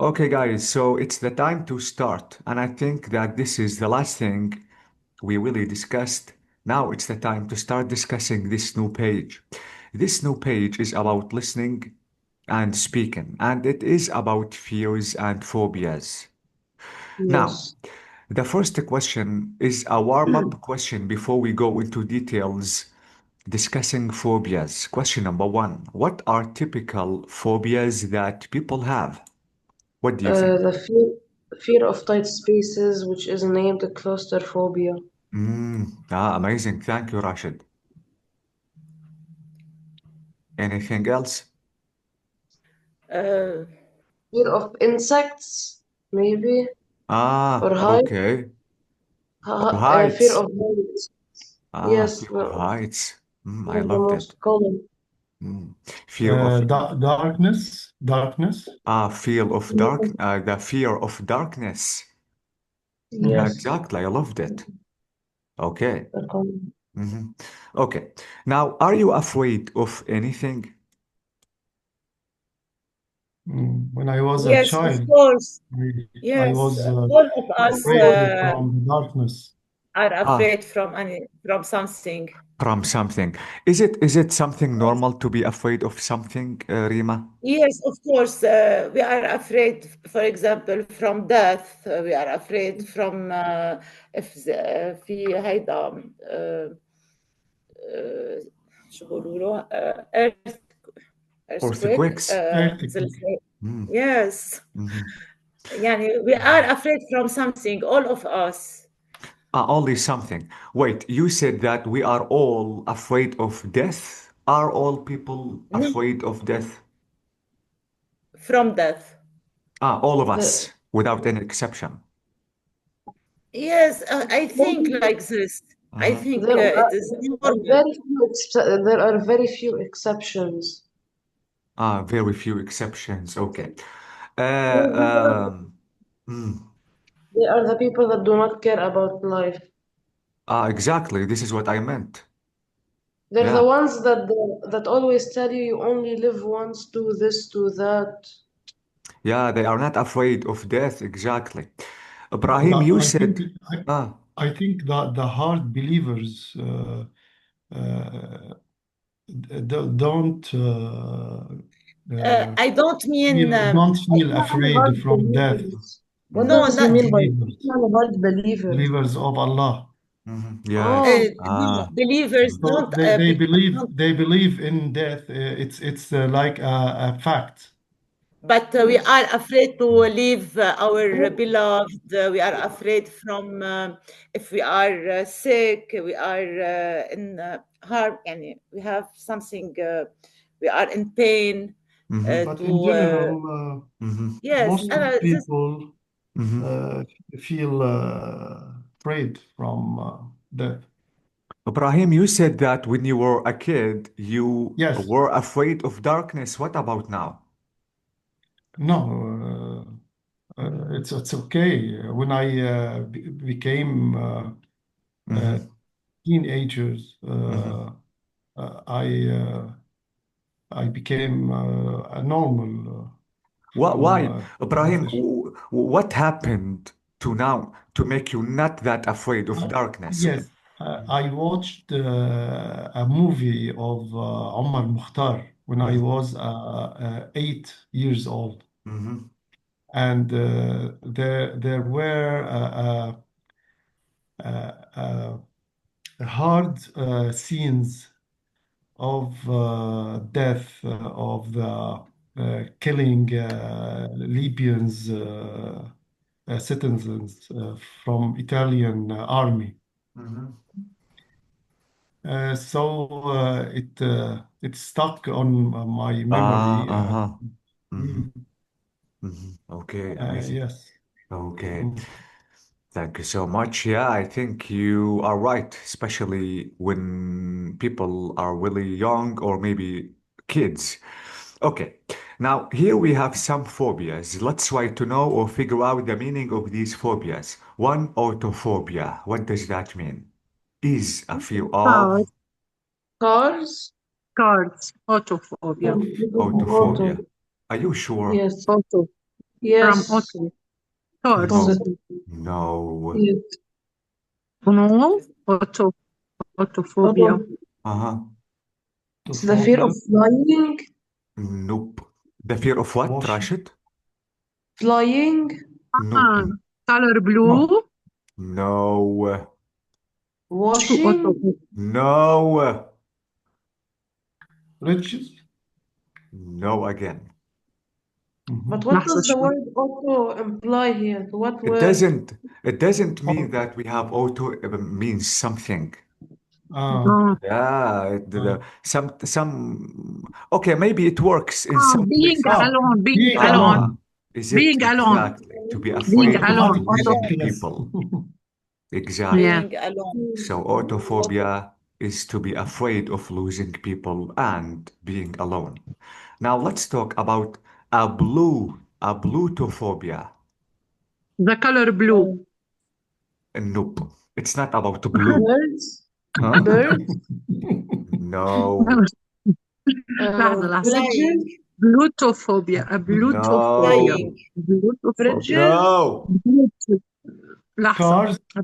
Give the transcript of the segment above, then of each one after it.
Okay, guys, so it's the time to start. And I think that this is the last thing we really discussed. Now it's the time to start discussing this new page. This new page is about listening and speaking, and it is about fears and phobias. Now, Yes. the first question is a warm-up question before we go into details discussing phobias. Question number one, what are typical phobias that people have? What do you think? The fear of tight spaces, which is named claustrophobia. Amazing. Thank you, Rashid. Anything else? Uh, Fear of insects, maybe, or Okay. Or fear heights. of heights. Yes, Fear of heights. one I of the loved it. most common. Mm. Fear of Darkness. the fear of darkness. Yeah, Mhm. Yes, exactly. I loved it. Okay. they're common. hmm Okay. Now, are you afraid of anything? When I was a yes, of child, course. I Yes, was all of us afraid from the darkness. are Ah, afraid from something. from something. Is it something normal to be afraid of something, Rima? Yes, of course. We are afraid, for example, from death. We are afraid from if في هيدا شو بقولوا له earthquake Earthquakes? Earthquake. زلزال. Mm, Yes. mhm. يعني we are afraid from something, all of us. Only something. Wait, you said that we are all afraid of death? Are all people No, afraid of death? from death. All of The, us, without any exception. Yes, I think like this. I Uh-huh. think there it is are normal. there are very few exceptions. Very few exceptions. Okay. Uh, um, mm, They are the people that do not care about life. exactly. This is what I meant. They're the Yeah. ones that always tell you you only live once, do this, do that. Yeah, they are not afraid of death. Exactly. The, Ibrahim, you I think said, I, ah, I think that the hard believers uh, don't I don't mean feel Not hard afraid from death. believers. What mhm, no, does he not mean by Believers, not hard believers? believers of Allah. yes. no, believers So don't don't. they believe in death. It's like a fact. But we Yes. are afraid to leave our beloved. We are afraid from if we are sick, we are in harm, and we have something. We are in pain. hmm But in To general, hmm yes, most of this people hmm uh, feel afraid from death. Ibrahim, you said that when you were a kid, you Yes, were afraid of darkness. What about now? no, it's okay. When I became uh, hmm teenagers, hmm I I became a normal from Why, Ibrahim? this issue. What happened to now to make you not that afraid of darkness? Yes, I watched a movie of Omar Mukhtar when I was 8 years old, hmm and there were hard scenes of death of the killing Libyans citizens from Italian army. hmm It stuck on my memory. uh-huh. hmm Mm, Okay, amazing. yes. Okay. Mm. Thank you so much. Yeah, I think you are right, especially when people are really young or maybe kids. Okay, now here we have some phobias. Let's try to know or figure out the meaning of these phobias. One, autophobia. What does that mean? Is a fear of Cars, Cars? cars, autophobia, People from auto. autophobia. Are you sure? Yes. auto. from Yes. horse. No, Positive. no. Yes. No, autophobia. Auto. Uh-huh. It's the fear of Autophobia, flying. Nope. The fear of what, washing. Rashid? Flying. No, Ah, color blue. No, no, Washing. no, riches. no again. But Mhm. what لحظة does the شوي. word auto imply here? What It word? doesn't it doesn't mean Oh, that we have auto means something. ah, Ah, Yeah, some okay, maybe it works in some being places. alone, being being alone, Ah, alone. is it being alone, exactly to be being afraid of alone. Auto. losing Automatically, yes. people? Exactly. Yeah. Being alone. So Auto. autophobia is to be afraid of losing people and being alone. Now let's talk about a blutophobia. The color blue. Oh, Nope. It's not about blue. birds. Huh? Birds. No. لحظة لحظة. Flying. Bridges. Blutophobia. A blutophobia. No. Flying. Blutophobia. Bridges. No. Bluetooth. لحظة. Cars, A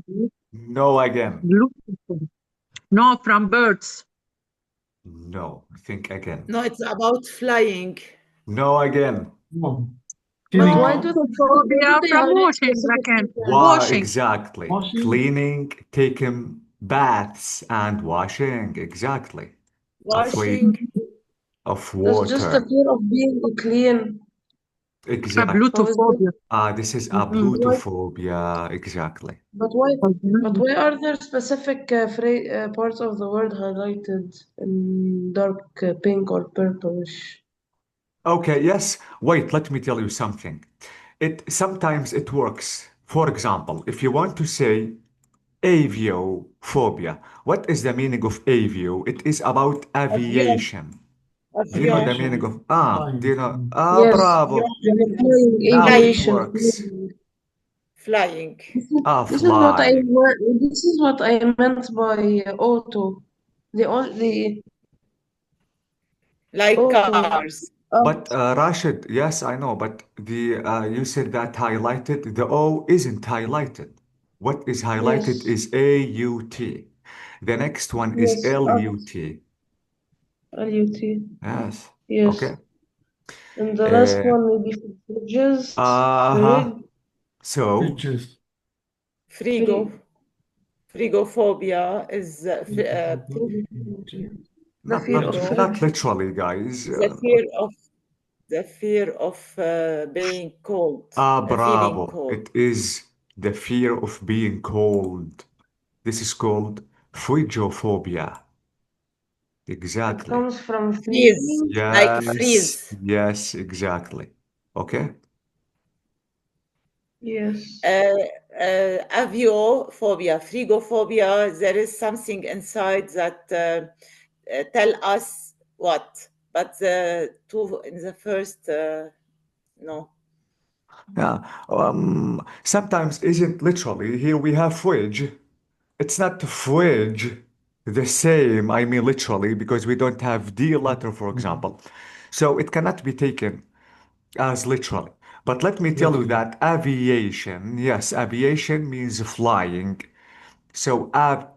No again. Bluetooth. No, from birds. No. Think again. No, it's about flying. No again. no. But Killing why No. do time, why do Blutophobia they from highlight washing, specifically لكن birds? Why washing. exactly? washing. Cleaning, taking baths, and washing. Exactly. Afraid Washing. of That's just a water. fear of being clean. A Exactly. How is this? blutophobia. This is a Mhm. Why? blutophobia. Exactly. But why? But why are there specific parts of the word highlighted in dark pink or purplish? Okay, yes. Wait, let me tell you something. It sometimes it works. For example, if you want to say aviophobia, what is the meaning of avio? It is about Avion. aviation. Do you know the Avion. meaning Aviation, of do flying. you know? Ah, Yes, Avion. bravo. yeah, flying, Now it Flying. aviation, works. flying. Flying. This is what I Flying. this is what I meant by auto. The Like auto. cars. But Rashid, yes, I know, but the you said that highlighted. The O isn't highlighted. What is highlighted Yes, is AUT. The next one is yes, LUT. LUT. Yes. Yes. Okay. And the last Uh, one maybe fridges, uh-huh. fridge, So, Bridges. Frigo. fridge, Frigophobia is the not fear not of frigo. not fridge. literally, guys. The fear of being cold, feeling Bravo. cold. It is the fear of being cold. This is called frigophobia. It Exactly. comes from Freeze, freezing. like Yes. freeze. Yes, exactly. Okay. Yes. Aviophobia, frigophobia, there is something inside that tell us what, but the two in the first, no. Yeah. Sometimes isn't literally. Here we have fridge. It's not fridge the same, I mean literally, because we don't have the letter, for Mhm. example. So it cannot be taken as literally. But let me tell you Literally. that aviation, yes, aviation means flying. So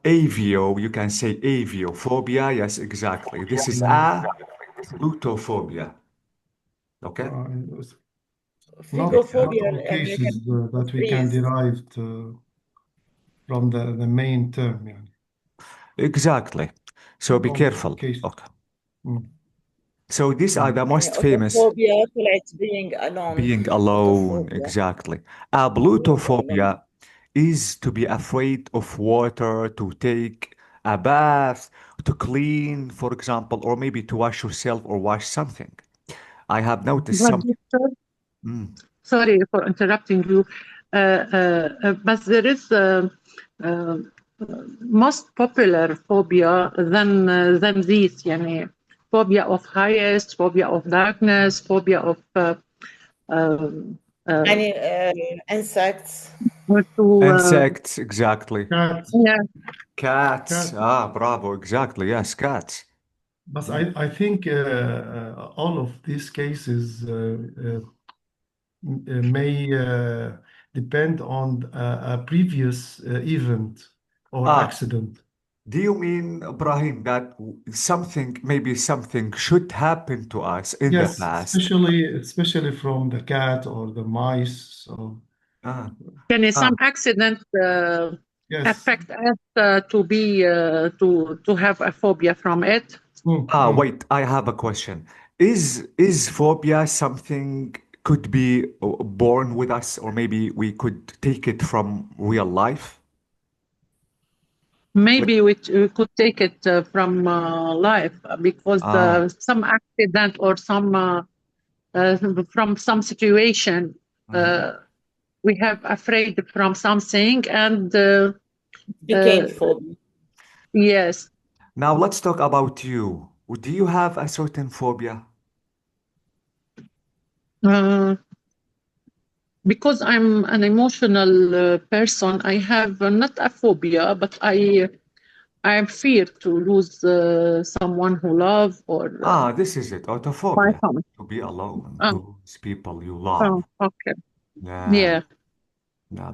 avio, you can say aviophobia. Yes, exactly. This is Mm. a plutophobia. Okay? It's not Frigophobia, all cases that we can freeze. derive from the main term. يعني. Exactly. So Not be all careful. cases. Okay. Mm. So these are Mm. the يعني most famous. autophobia طلعت being alone. Being alone, Autophobia, exactly. being alone. Blutophobia is to be afraid of water, to take a bath, to clean, for example, or maybe to wash yourself or wash something. I have noticed But some. doctor, Mm. sorry for interrupting you, but there is uh, most popular phobia than these, يعني phobia of highest, phobia of darkness, phobia of um, يعني insects. to Insects, exactly. Cat, yeah. Cats. cat. Bravo, exactly. Yes, cats. But Mm. I think all of these cases may depend on a previous event or Ah, accident. do you mean, Ibrahim, that maybe something should happen to us in the Yes, past? especially from the cat or the mice. So Ah, Can ah, some accident yes. affect us to have a phobia from it? Mm. wait, I have a question. Is phobia something could be born with us, or maybe we could take it from real life? Like, Maybe we could take it from life because ah, some accident or some uh, from some situation mhm. uh, we have afraid from something and became uh, phobia. yes. Now let's talk about you. Do you have a certain phobia? Uh, because I'm an emotional person, I have not a phobia, but I fear to lose someone who love or Ah, this is it, my autophobia. family. To be alone, to Oh, lose people you oh, love. okay. Yeah. Yeah. Yeah.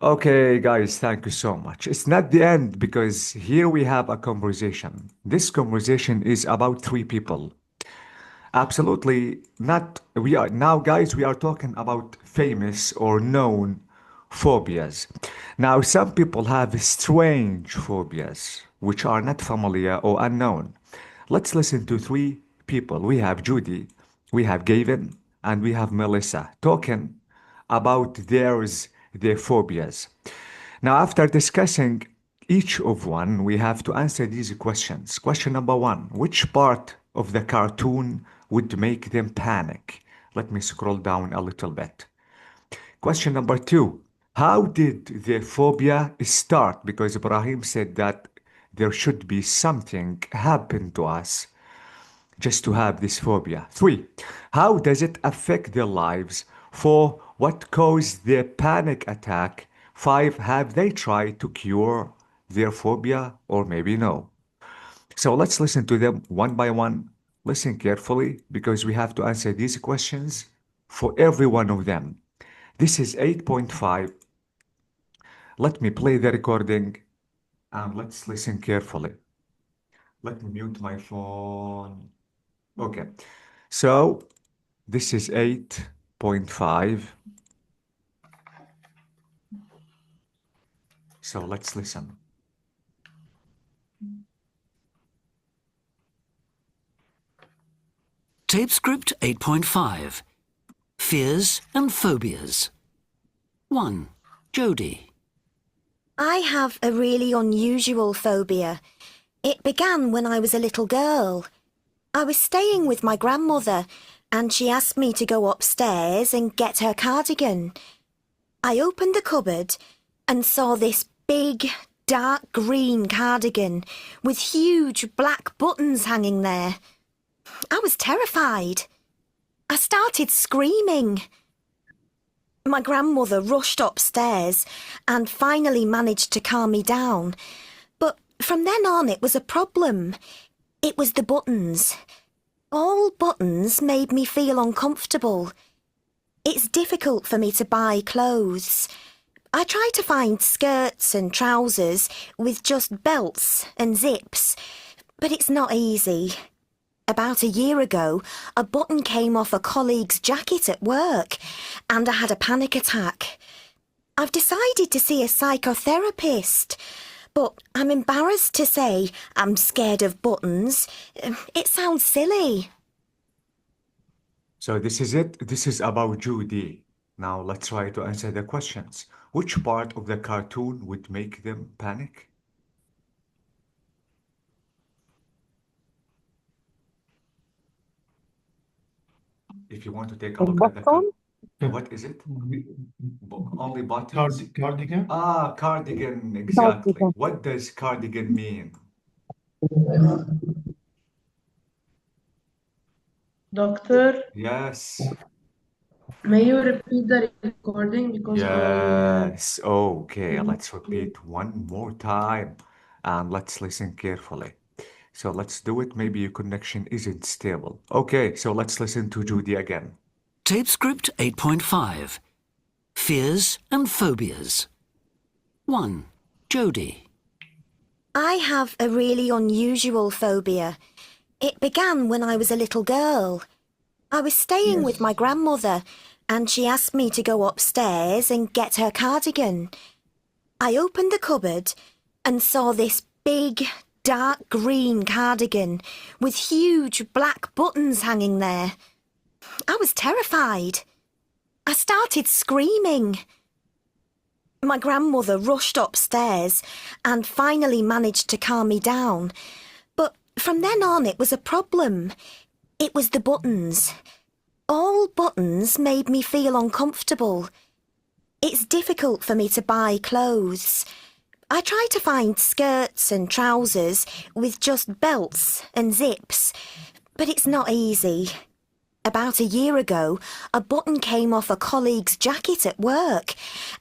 Okay, guys, thank you so much. It's not the end because here we have a conversation. This conversation is about three people. Absolutely not. We are now, guys, we are talking about famous or known phobias. Now, some people have strange phobias, which are not familiar or unknown. Let's listen to three people. We have Judy, we have Gavin, and we have Melissa talking about their phobias. Now, after discussing each of one, we have to answer these questions. Question number one, which part of the cartoon would make them panic? Let me scroll down a little bit. Question number two, how did the phobia start? Because Ibrahim said that there should be something happen to us just to have this phobia. Three, how does it affect their lives? Four, what caused their panic attack? Five, have they tried to cure their phobia or maybe no? So let's listen to them one by one. Listen carefully because we have to answer these questions for every one of them. This is 8.5. Let me play the recording and let's listen carefully. Let me mute my phone. Okay. So this is 8.5. So let's listen. Tape script 8.5. Fears and phobias. 1. Jody. I have a really unusual phobia. It began when I was a little girl. I was staying with my grandmother and she asked me to go upstairs and get her cardigan. I opened the cupboard and saw this big, dark green cardigan with huge black buttons hanging there. I was terrified. I started screaming. My grandmother rushed upstairs and finally managed to calm me down. But from then on it was a problem. It was the buttons. All buttons made me feel uncomfortable. It's difficult for me to buy clothes. I try to find skirts and trousers with just belts and zips, but it's not easy. About a year ago, a button came off a colleague's jacket at work, and I had a panic attack. I've decided to see a psychotherapist, but I'm embarrassed to say I'm scared of buttons. It sounds silly. So this is it. This is about Judy. Now let's try to answer the questions. Which part of the cartoon would make them panic? If you want to take a look at the Bottom? what is it? Only buttons? Cardigan? Ah, cardigan, exactly. Cardigan. What does cardigan mean? Doctor, Yes. may you repeat the recording because Yes. Okay, let's repeat one more time and let's listen carefully. So let's do it. Maybe your connection isn't stable. Okay, so let's listen to Judy again. Tape script 8.5. Fears and phobias. 1. Jody. I have a really unusual phobia. It began when I was a little girl. I was staying with my grandmother, and she asked me to go upstairs and get her cardigan. I opened the cupboard and saw this big, dark green cardigan with huge black buttons hanging there. I was terrified. I started screaming. My grandmother rushed upstairs and finally managed to calm me down. But from then on, it was a problem. It was the buttons. All buttons made me feel uncomfortable. It's difficult for me to buy clothes. I try to find skirts and trousers with just belts and zips, but it's not easy. About a year ago, a button came off a colleague's jacket at work,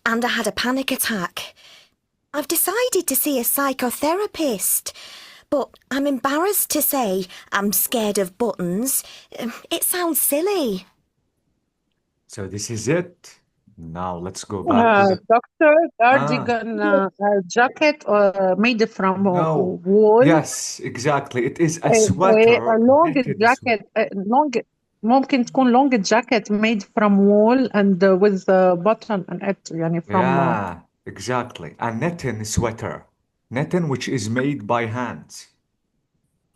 and I had a panic attack. I've decided to see a psychotherapist, but I'm embarrassed to say I'm scared of buttons. It sounds silly. So this is it. Now let's go back to the... Doctor, Ah, cardigan jacket made from no. wool. Yes, exactly. It is a A sweater. long knitted jacket, ممكن تكون long jacket made from wool and with a button on it يعني from Yeah, exactly. A netting sweater. Netting which is made by hands.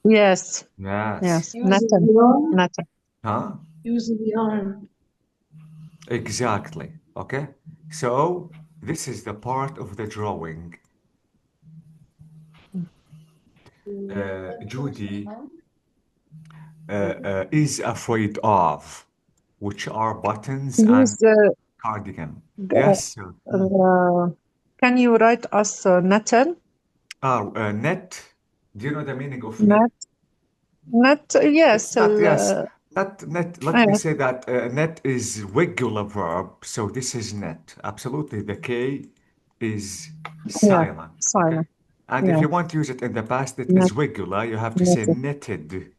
yes, Yes. netting, yarn. netting. Huh? Using yarn. Exactly. Okay. So this is the part of the drawing. Judy is afraid of, which are buttons and Please, cardigan. Yes, sir. can you write us netting? Net. Do you know the meaning of net? Net, yes. It's not, yes. Not net. Let me yes. say that net is regular verb, so this is net. Absolutely. The K is silent. Okay? Silent. And if you want to use it in the past, it is regular. You have to say knitted.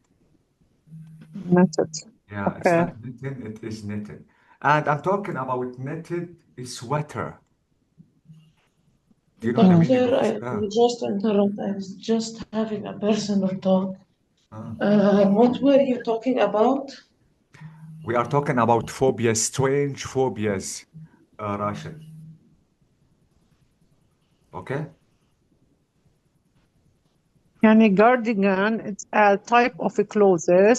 Netted. Yeah, it's not knitted, it is knitted. And I'm talking about knitted sweater. Do you know the meaning Doctor, of I just interrupt. I was just having a personal talk. What were you talking about? We are talking about phobias, strange phobias, Rashid. Okay? يعني cardigan, it's a type of clothes are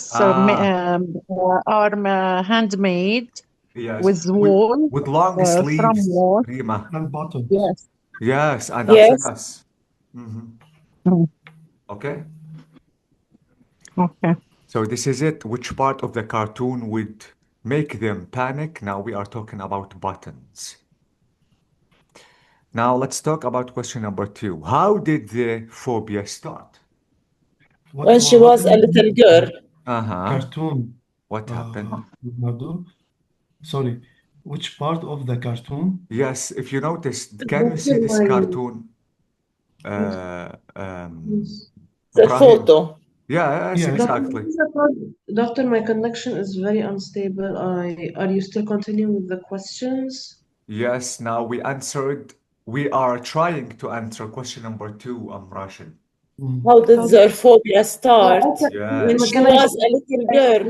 handmade Yes. with wool With long from sleeves, wool. Rima. And buttons. Yes. Yes, and Yes. yes. Okay? Okay. So this is it. Which part of the cartoon would make them panic? Now we are talking about buttons. Now let's talk about question number 2. How did the phobia start? When she was a little girl. Cartoon. What happened? Leonardo? Sorry, which part of the cartoon? Yes, if you notice, can you see this cartoon? The Ibrahim. photo. Yes, Yes. exactly. Doctor, my connection is very unstable. Are you still continuing with the questions? Yes, now we are trying to answer question number 2, Rashid. How did their phobia start? Yes. When she was a little girl.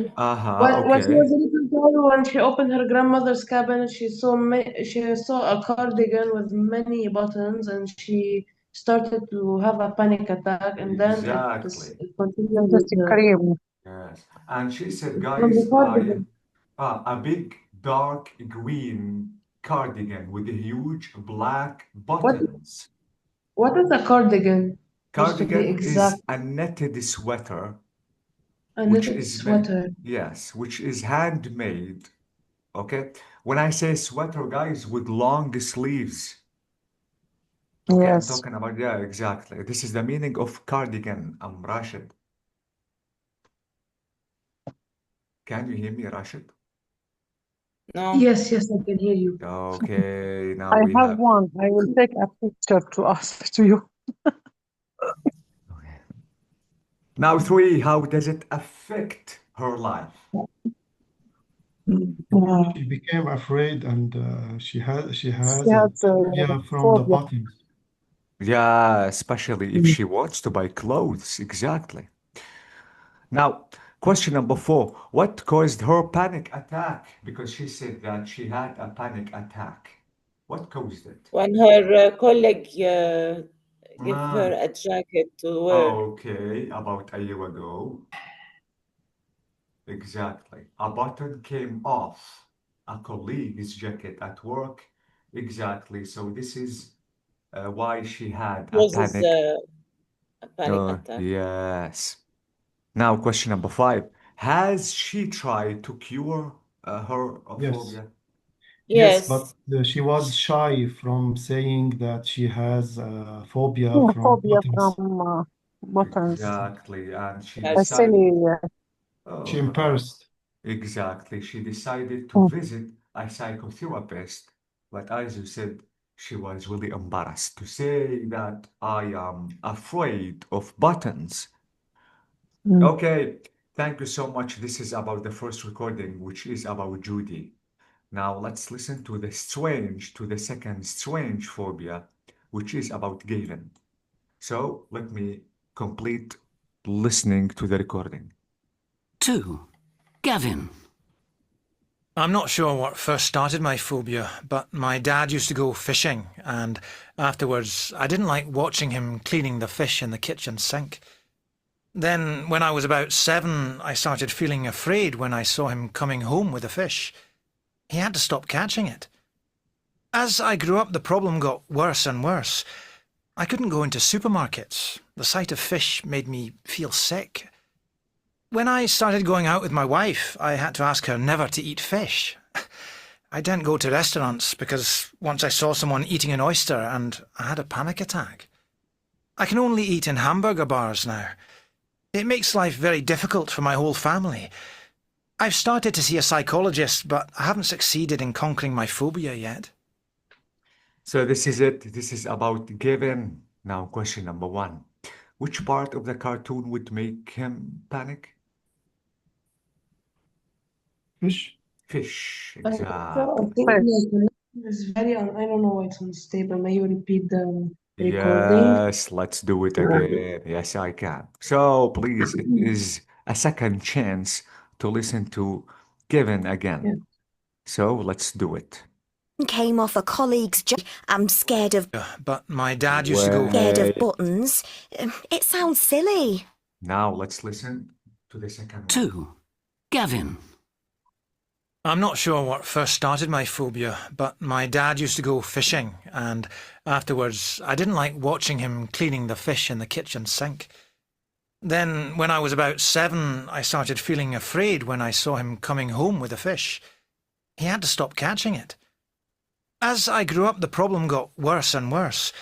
When she Okay. was a little girl, when she opened her grandmother's cabinet, she saw a cardigan with many buttons, and she started to have a panic attack, and then Exactly. it continued with Just her. cream. Yes. And she said, From the guys, cardigan. a big dark green cardigan with huge black buttons. What is a cardigan? Just to be Cardigan exact, is a netted sweater, a which knitted is sweater. yes, which is handmade. Okay. When I say sweater, guys, with long sleeves. Okay, I'm Yes. talking about, yeah, exactly. This is the meaning of cardigan, Rashid. Can you hear me, Rashid? No. Yes, I can hear you. Okay, now I we have have. one. I will take a picture to ask to you. Now 3, how does it affect her life? Yeah. She became afraid, and she has She a has a phobia from the phobia. buttons. Yeah, especially if she wants to buy clothes. Exactly. Now, question number 4. What caused her panic attack? Because she said that she had a panic attack. What caused it? When her colleague give her Ah, a jacket to wear. okay, about a year ago. Exactly. A button came off a colleague's jacket at work. Exactly. So this is why she had a Causes panic. a panic attack. Yes. Now, question number 5. Has she tried to cure her Yes. phobia? Yes, but Yes, she was shy from saying that she has a phobia Yeah, from phobia buttons. from buttons. Exactly. And she A yes. decided, silly. She oh, embarrassed. exactly. She decided to Mm. visit a psychotherapist. But as you said, she was really embarrassed to say that I am afraid of buttons. Mm. Okay, thank you so much. This is about the first recording, which is about Judy. Now let's listen to the second strange phobia, which is about Gavin. So let me complete listening to the recording. 2. Gavin. I'm not sure what first started my phobia, but my dad used to go fishing, and afterwards I didn't like watching him cleaning the fish in the kitchen sink. Then, when I was about 7, I started feeling afraid when I saw him coming home with a fish. He had to stop catching it. As I grew up, the problem got worse and worse. I couldn't go into supermarkets. The sight of fish made me feel sick. When I started going out with my wife, I had to ask her never to eat fish. I didn't go to restaurants because once I saw someone eating an oyster and I had a panic attack. I can only eat in hamburger bars now. It makes life very difficult for my whole family. I've started to see a psychologist, but I haven't succeeded in conquering my phobia yet. So this is it. This is about Gavin. Now, question number 1. Which part of the cartoon would make him panic? Fish? Fish, I exactly. think Fish. the connection is very I don't know why it's unstable. May you repeat the recording? Yes, let's do it again. Yes, I can. So please, it is a second chance to listen to Kevin again. Yeah. So let's do it. Came off a colleague's jacket. I'm But my dad used to go. scared of Wait. buttons. It sounds silly. Now let's listen to the second one. 2. Gavin. I'm not sure what first started my phobia, but my dad used to go fishing, and afterwards I didn't like watching him cleaning the fish in the kitchen sink. Then, when I was about 7, I started feeling afraid when I saw him coming home with a fish. He had to stop catching it. As I grew up, the problem got worse and worse.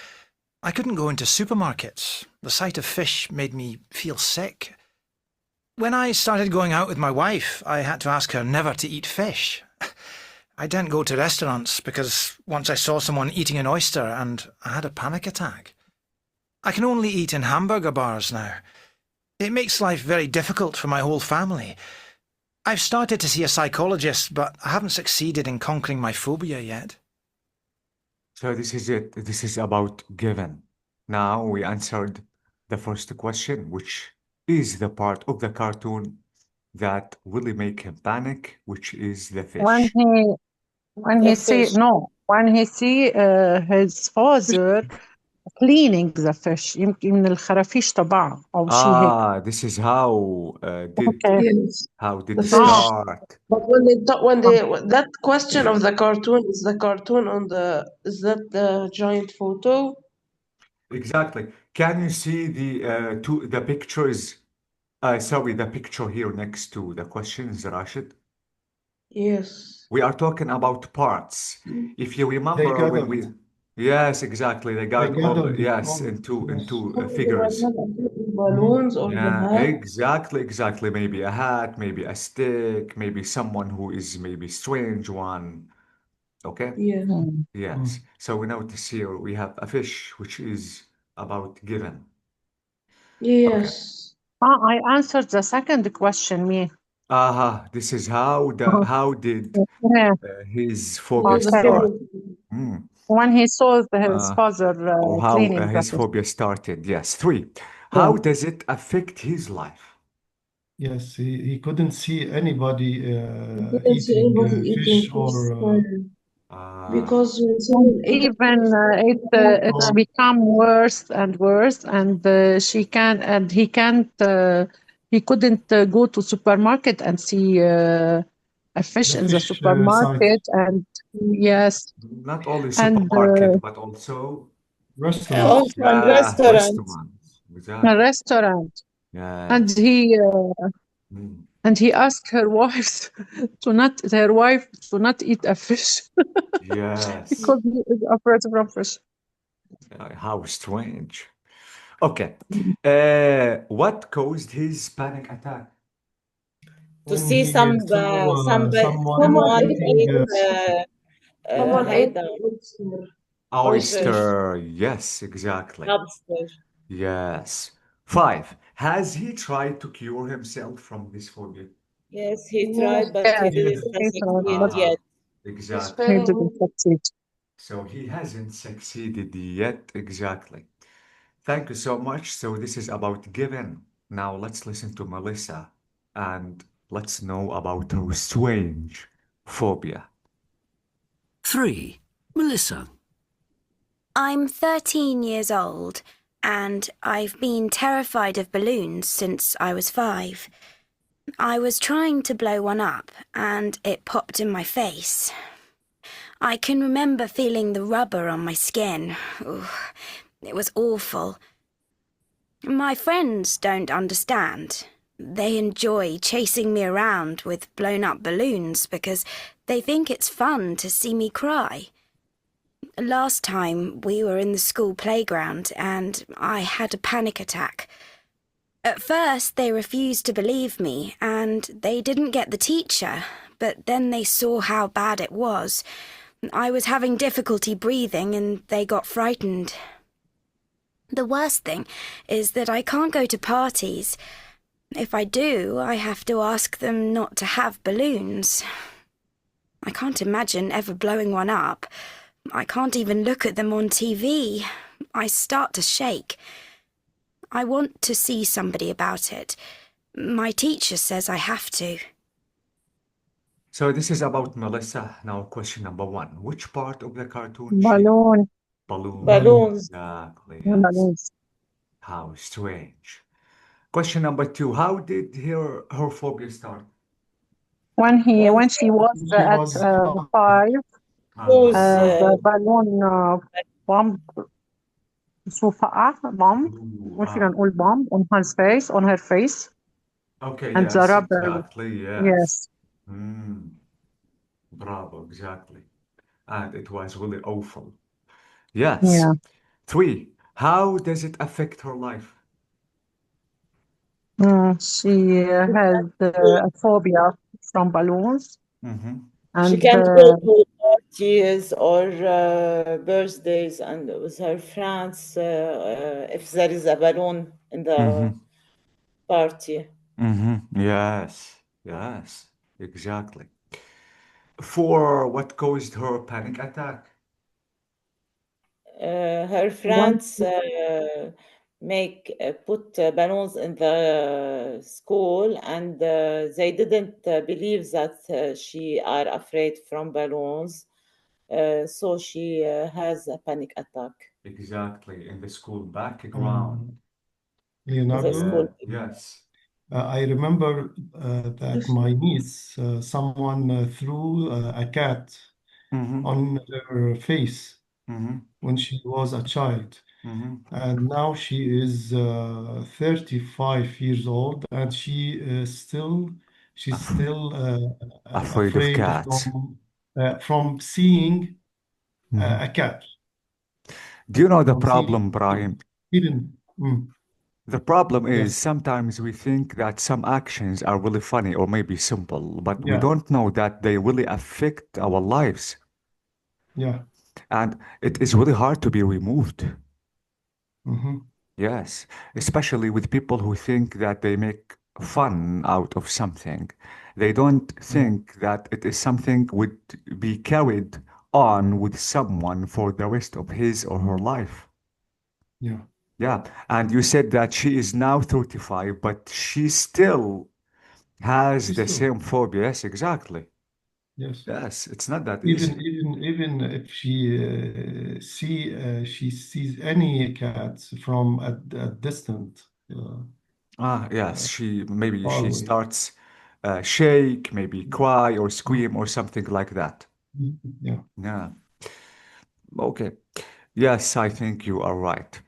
I couldn't go into supermarkets. The sight of fish made me feel sick. When I started going out with my wife, I had to ask her never to eat fish. I didn't go to restaurants because once I saw someone eating an oyster and I had a panic attack. I can only eat in hamburger bars now. It makes life very difficult for my whole family. I've started to see a psychologist, but I haven't succeeded in conquering my phobia yet. So this is it. This is about Given. Now we answered the first question, which is the part of the cartoon that really make him panic, which is the When fish. he The see fish. no, when he see his father cleaning the fish يمكن من الخرافيش تبعه أو شيء هيك. This is how Okay. Yes, did the it fish. start? But when they that question of the cartoon is the cartoon on is that the giant photo? Exactly. Can you see the pictures? Sorry, the picture here next to the questions, Rashid. Yes. We are talking about parts. If you They remember when gathered. we, yes, exactly, they They got all, gathered it yes, all. Yes. into They might figures. have a few Mhm. balloons or the Yeah, hat. exactly. Maybe a hat, maybe a stick, maybe someone who is maybe strange one. Okay? Yes. Mm. Yes. So we notice here we have a fish, which is about given. Okay. Yes. I answered the second question, me. This is how did Yeah, his He phobia was okay. start? afraid. Mm. When he saw his Uh, father or how cleaning the his fish. phobia started. Yes. Three, Yeah. how does it affect his life? Yes, he couldn't see anybody He couldn't see eating anybody eating fish fish or Uh, because when And someone eats even it's or become worse and worse, and he couldn't go to supermarket and see a fish the in the fish site, supermarket, and yes, not only and supermarket, but also, restaurants. Also in yeah, restaurants. restaurants. a Exactly. restaurant, and Yes. Mm. he asked her wives her wife to not eat a fish Yes. because he is afraid from fish. How strange. Okay. What caused his panic attack? To When see he saw someone someone someone ate eating ate oyster. Someone ate هيدا oyster. Oyster. fish, Oyster. Yes, exactly. lobster. Yes. Five. Has he tried to cure himself from this phobia? Yes, he Yes, tried, but he Yes, yes, didn't he thought, succeed but Uh-huh. yet. he's Exactly. he failing. didn't succeed. So he hasn't succeeded yet. Exactly. Thank you so much. So this is about giving. Now let's listen to Melissa and let's know about her strange phobia. 3. Melissa. I'm 13 years old, and I've been terrified of balloons since I was 5. I was trying to blow one up, and it popped in my face. I can remember feeling the rubber on my skin. Ooh, it was awful. My friends don't understand. They enjoy chasing me around with blown up balloons because they think it's fun to see me cry. Last time we were in the school playground and I had a panic attack. At first they refused to believe me and they didn't get the teacher, but then they saw how bad it was. I was having difficulty breathing and they got frightened. The worst thing is that I can't go to parties. If I do, I have to ask them not to have balloons. I can't imagine ever blowing one up. I can't even look at them on TV. I start to shake. I want to see somebody about it. My teacher says I have to. So this is about Melissa. Now question number one. Which part of the cartoon she Balloon, balloon? balloon. Balloons. Exactly, yes. balloons. How strange. Question number two. How did her phobia start? When When she was She at was 5, those Uh-huh. the balloon bomb so فقع bomb Ooh, مش فينا نقول bomb on his face, on her face, okay, and the yes, rubber. exactly, yes. Yes, Mm, bravo, exactly. And it was really awful. Yes. yeah. Three. How does it affect her life? She has a phobia from balloons, Mm-hmm. she and can't go to parties or birthdays and with her friends if there is a balloon in the Mm-hmm. party. Mm-hmm. Yes. Yes. Exactly. For what caused her panic attack? Her one friends make put balloons in the school, and they didn't believe that she are afraid from balloons, so she has a panic attack Exactly. In the school background. uh, in the Leonardo. school. Yeah. Yes. I remember that Yes. my niece, someone threw a cat Mm-hmm. on her face Mm-hmm. when she was a child. Mm-hmm. And now she is 35 years old, and she's Af- still afraid of afraid cats. from seeing Mm-hmm. a cat, Do you know the from seeing problem, Brian? even The problem is yes, sometimes we think that some actions are really funny or maybe simple, but we yeah, don't know that they really affect our lives. yeah, And it is really hard to be removed. hmm Yes, especially with people who think that they make fun out of something. They don't Yeah. think that it is something would be carried on with someone for the rest of his or her life. Yeah. Yeah. And you said that she is now 35, but she still has She's the still, same phobia. Yes, exactly. yes. Yes, it's not that Even easy. even even if she sees any cats from a distant, Ah, yes, maybe far she away. starts shake, maybe cry or scream or something like that. Yeah. Yeah. Okay. Yes, I think you are right.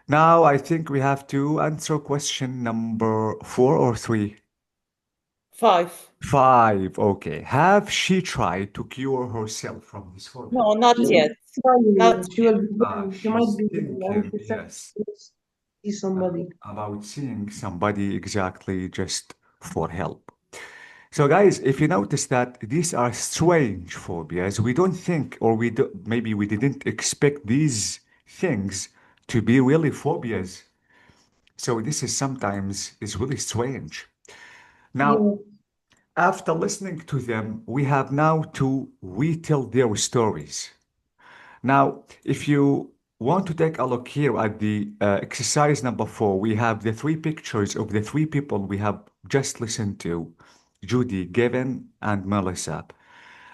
Now I think we have to answer question number 4 or 3. 5. 5. Okay. Have she tried to cure herself from this phobia? No, not yet. Not She yet. will be ill. She might She's be ill, and thinking, she said yes, she will see somebody. about seeing somebody exactly just for help. So, guys, if you notice that these are strange phobias, we don't think, or maybe we didn't expect these things to be really phobias. So this is sometimes is really strange. Now, Yeah. after listening to them, we have now to retell their stories. Now, if you want to take a look here at the exercise number 4, we have the 3 pictures of the 3 people we have just listened to, Judy, Gavin, and Melissa.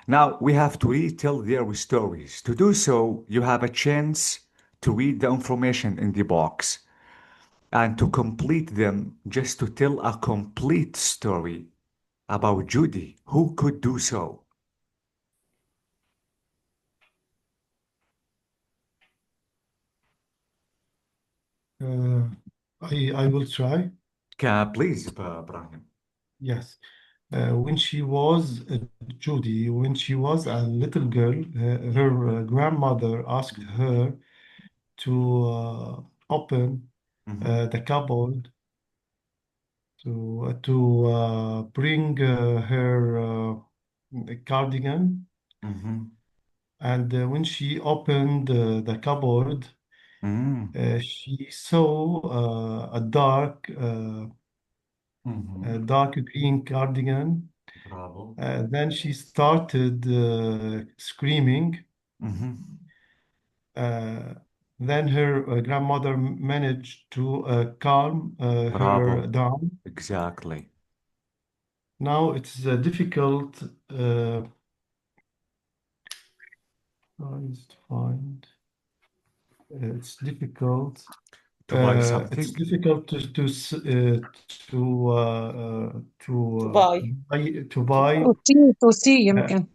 Now, we have to retell their stories. To do so, you have a chance to read the information in the box and to complete them just to tell a complete story about Judy. Who could do so? Uh, I will try. Please, Brian. Yes. When she was Judy, when she was a little girl, her grandmother asked her to open Mhm, the cupboard to bring her cardigan. mhm, And when she opened the cupboard, mhm, she saw a mhm. dark green cardigan. Bravo. Then she started screaming. Mhm. Uh, then her grandmother managed to calm her Bravo. down. Exactly. Now it's difficult tries to find. It's difficult. To buy It's something. difficult to To buy. buy to buy To see uh, يمكن